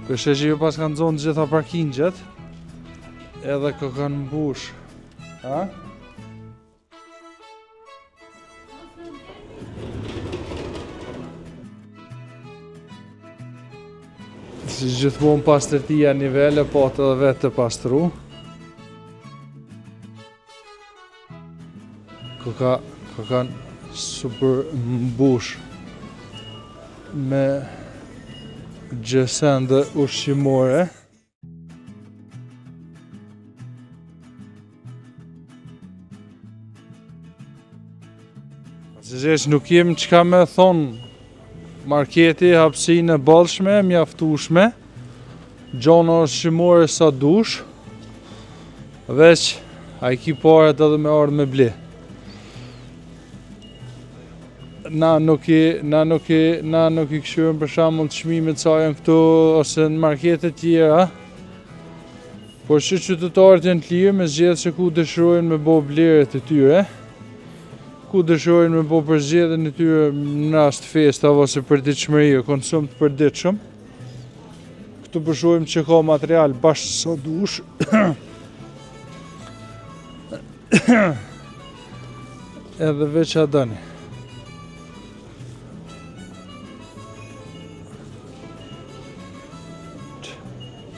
Kështë që ju pas kanë zonë gjitha parkingjet, edhe kë kanë mbush. Ha? Si gjithmonë pastërtia nivele, po të edhe vetë të pastru. Kë kanë super mbush me gjësende ushqimore. Zesh nuk jem çka me thonë, marketi hapësinë e bollshme, mjaftueshme, gjona ushqimore sa dush, veç a i ki paret edhe me ardhë me ble. Na nuk i këshyrim për shembull çmimet sa janë këtu ose në markete tjera. Por që qytetarët janë të lirë me zgjedhë se ku dëshirojnë me bo bleret e tyre, ku dëshirojnë me bo përzgjedhjen e tyre në rast festave ose përditshmërie, konsum të përditshëm. Këtu po shohim që ka material bashkë sa dush. Edhe veç a dani.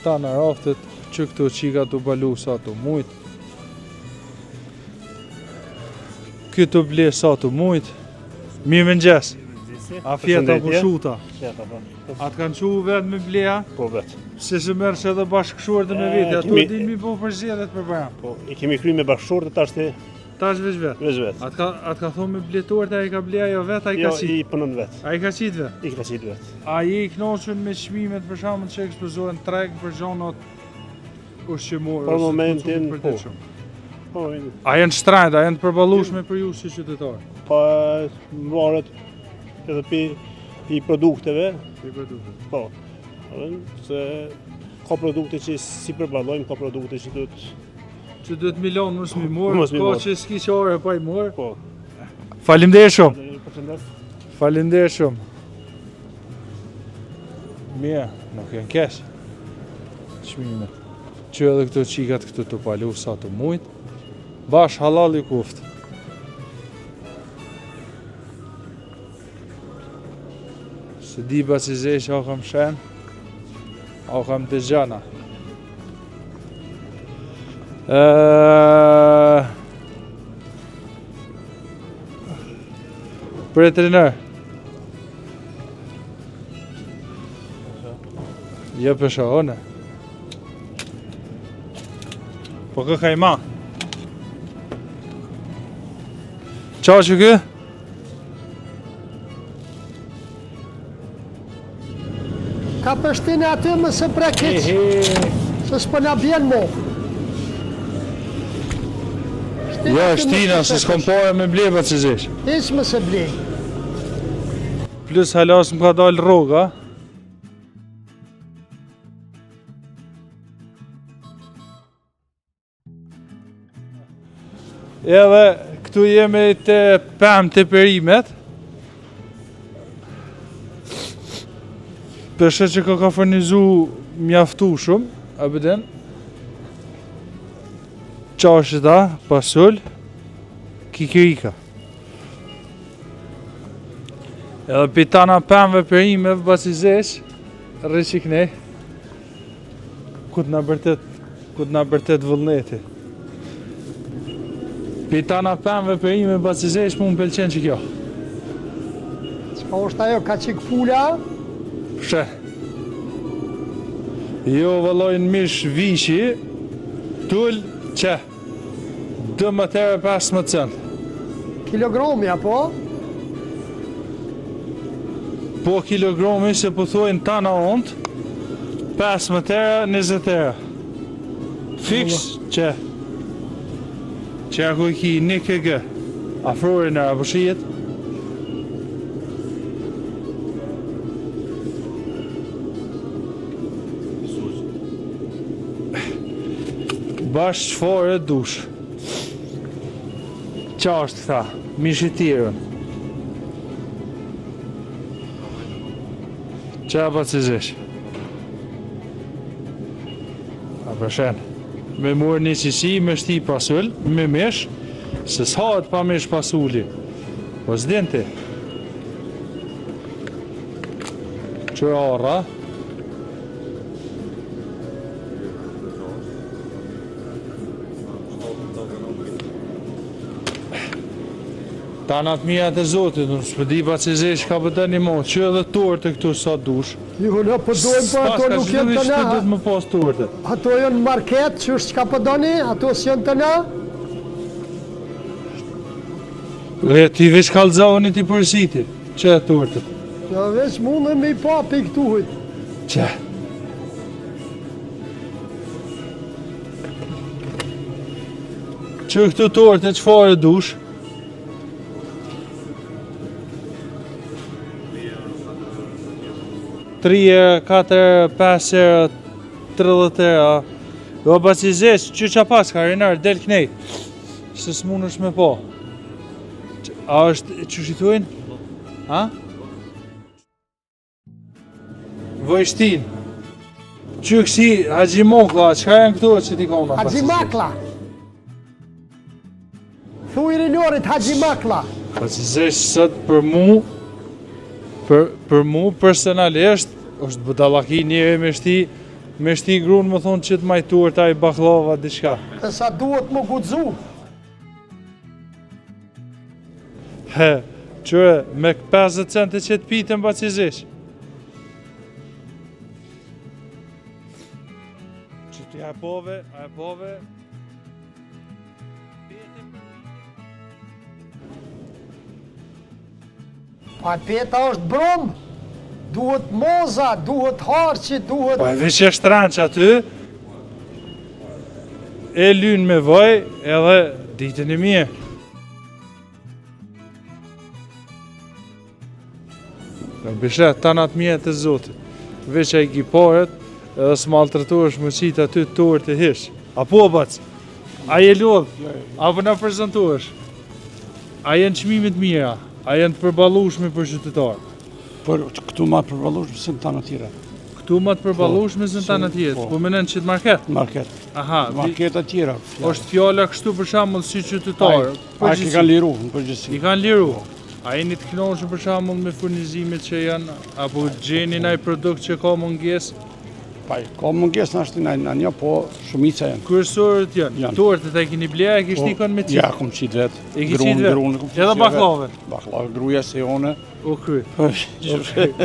Ta në raftet që këto qika të balu sa të mujt. Këto ble sa të mujt. Mirë mëngjes. A fjeta po shuta? Fjeta po. A të kanë qu vetë me bleja? Po vetë. Se se merë që edhe bashkëshorët me vete, ato e din mi po përzgjedhjet për bajan. Po, i kemi kry me bashkëshorët tash të... Tash veç vetë? Veç vetë. A të ka thonë me bletorët, a i ka bleja jo vetë, a i ka qitë? Jo, i pënën vetë. A i ka qitë vetë? I ka qitë vetë. A i knoqën me çmimet për shembull që ekspozohen treg për gjonat ushqimore? Për momentin, po. Po, A janë shtrajt, a janë të përballueshme për ju si qytetar? pa varet edhe i produkteve. I produkteve. Po. Se ka produkte që si përballojmë, ka produkte që Që duhet milon mos mi morë, Mos mi ka morë. që s'ki qare pa i morë. Po. Faleminderit shumë. Përshëndes. Faleminderit shumë. Mirë, nuk janë keq. Çmimet. Që edhe këto qikat këtu të palu sa të mujt. Bash halal i kuft. Se di ba që zesh a kam shen, a kam të gjana. Për e trener. Jo për one. Po kë kajma. Qa që kë? Ka përshtinë aty më së prekic, se s'po na bjen mo. Jo, shtina, se s'kom pare me bleba që zesh. Hiç më se blej. Plus halas më ka dalë rroga. Edhe këtu jemi të pemë të perimet. Përshë që ka furnizu mjaftu shumë, abeden. Qashita, pasull, kikirika. Edhe pitana pemëve perimeve basi zesh, rëqiknej, ku t'na bërtet vullneti. Pitana pemëve perimeve basi zesh, mu më pëlqen që kjo. Çka është ajo, ka qik pula? Pshe. Jo vëllojnë mish vishi, tull që 12,15 cent. Kilogrami apo? Po kilogrami se po thojnë tana ont, 15 euro, 20 euro. Fix që ako i ki 1 kg. Afrori në apo shijet. Bash qëfare dush. Qa është këta? Mishitirën. Qa pa që zesh? për shen. Me morë një qisi, me shti pasull, me mish, se s'hahet pa mish pasulli. Po s'din ti. Që arra. Tanat mija të zotit, unë s'pëdi pa që zesh ka pëtë një mo, që edhe torte këtu sa dush. Jo, në përdojmë, po ato nuk jenë të Që na. dhëtë më pas torte. Ato janë market, që është ka përdoni, ato s'janë të na. Dhe ti veç kalzoni ti përsiti, që e tortet. Ja, veç mundë me i papi këtuhit. Që? Që këtu torte që fare dush? 3, 4, 5, 30 euro. Do pa që zesh, që qa pas ka rinar, del knej. Se s'mun është me po. A është, që shituin? Ha? Vojshtin. Që kësi, Hajimokla, qka janë këto që ti kona? Hajimakla. Thuj rinorit Hajimakla. Pa që zesh sot për mu, për mu personalisht, është budallaki njëve me shti grunë më thonë që të majtuar taj baklava diçka. E sa duhet më guxu. He, qëre, me 50 cente që të pitën ba që zesh. Që të a e pove. Pa peta është brum, duhet moza, duhet harqi, duhet... Po e veç e shtranq aty, e lynë me vaj edhe ditën e mje. Në bishet, tanat mje të zotit. Veç e i giparet, edhe s'maltratu është më qitë aty të torë të hish. Apo bac, a je lodhë, apo në prezentu është. A jenë qmimit mira, a jenë të përbalushme për qytetarë. Por këtu ma përballueshme se në tanë tjera. Këtu më të përbalushme se në tanë tjetë, po menen që të market. Market. Aha, Marketa tjera. është fjalla kështu për shembull si qytetarë. A i kanë liru në përgjithësi. I kanë liru. A jeni të kënaqur për shembull me furnizimet që janë, apo gjeni ndaj produkt që ka mungesë? Ka mungesë në ashtë në një, po shumica janë. Kryesorët janë. Tortet e keni ble, e kishtë ikon me Ja, qitë. kom qitë vetë. E ki qitë vetë. Edhe baklave. Baklave, gruja se one. O kry.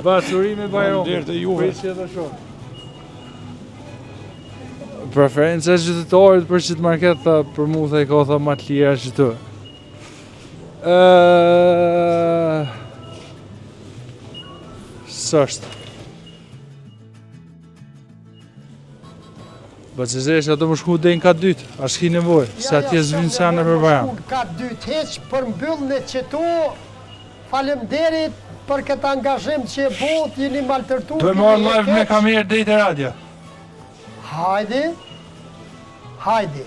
Basurimi Bajrami. Faleminderit e juve. Prisje dhe shumë. Preferenca e qytetarit për qytet market tha për mu tha i ka tha ma të lira qytë. S'është. Ba që zesh ato më shku dejnë ka dytë, a shki nevoj, se atje zvinë sa në përbajam. Ka dytë heq për mbyllën e qëtu, falemderit për këtë angazhim që e bot, jeni maltërtu. Do e marrë live me kamerë drejt e radio. Hajde, hajde.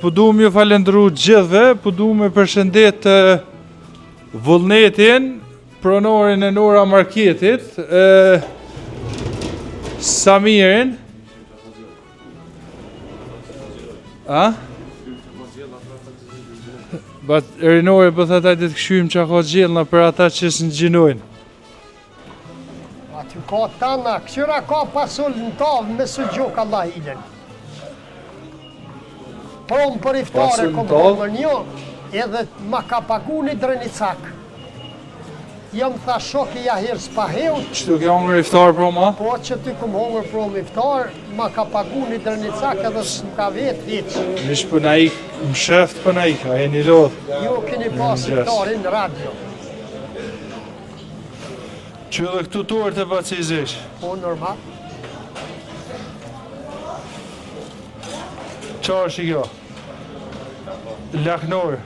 Po du më ju falendru gjithve, po du me përshëndet vullnetin, pronorin e Nora Marketit, Samirin. A? Bat rinori për thata të këshyrim që ka gjellna për ata që së në gjinojnë. Aty ka tana, këqyra ka pasull në tavë me së gjokë Allah ilen. Promë për iftare Pasull në kom tavë? hongër një, edhe ma ka pagu një drenicak. Jam tha shoki ja hirë s'pa heut, Qëtu ke hongër iftar pro ma? po që ty kom hongër promë iftar, ma ka pagu një drenicak edhe s'ka vetë heq. Mish për na ik, më sheft për na ik, a e një lodhë. Jo keni pas Mëngjes. iftarin në radio. Që edhe këtu torë të bacizesh. Po normal. Qa është i kjo? Laknor,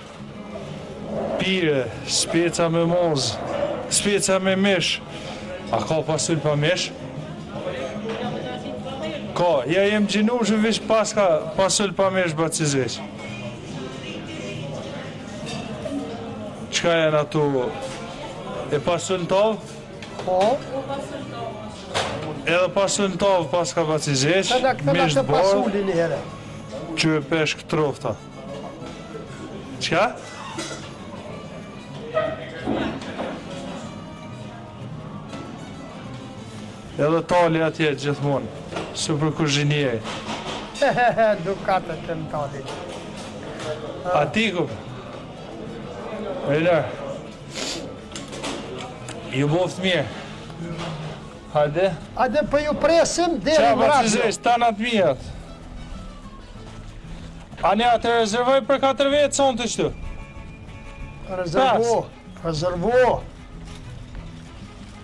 pire, speca me moz, speca me mish. A ka pasull pa mish? Ka, ja jem gjinu që vish pas ka pasull pa mish bacizesh. Qka janë ato? E pasull tavë? Po, Edhe pas sultov, pas kapacizesh, se na këthena mish të të bordh, pasuli një herë. qyve peshk trofta. Qka? Edhe tali atje gjithmonë, super kuzhinjeri. Dukatët të në talit. Atiku. Ejder. Ju boft mirë. Hajde. Hajde për ju presim deri Qa në radio. bacizesh, tanat mijat. A ne atë rezervoj për 4 vetë sonë të qëtu? Rezervo.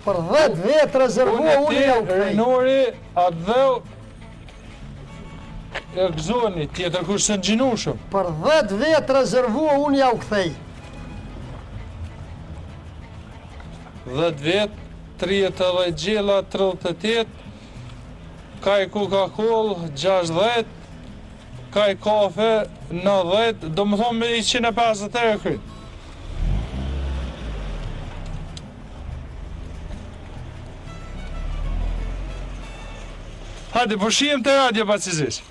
Për 10 vetë rezervo, unë ja u krej. Renori, atë dheu, e gëzoni, tjetër kush se në gjinushëm. Për 10 vetë rezervo, unë ja u kthej. 10 vetë, 30 gjela, 38, kaj Coca-Cola, 60, kaj kafe, 90, do më thonë me 150 euro këtë. Hajde, po shihem të radio bacizisht.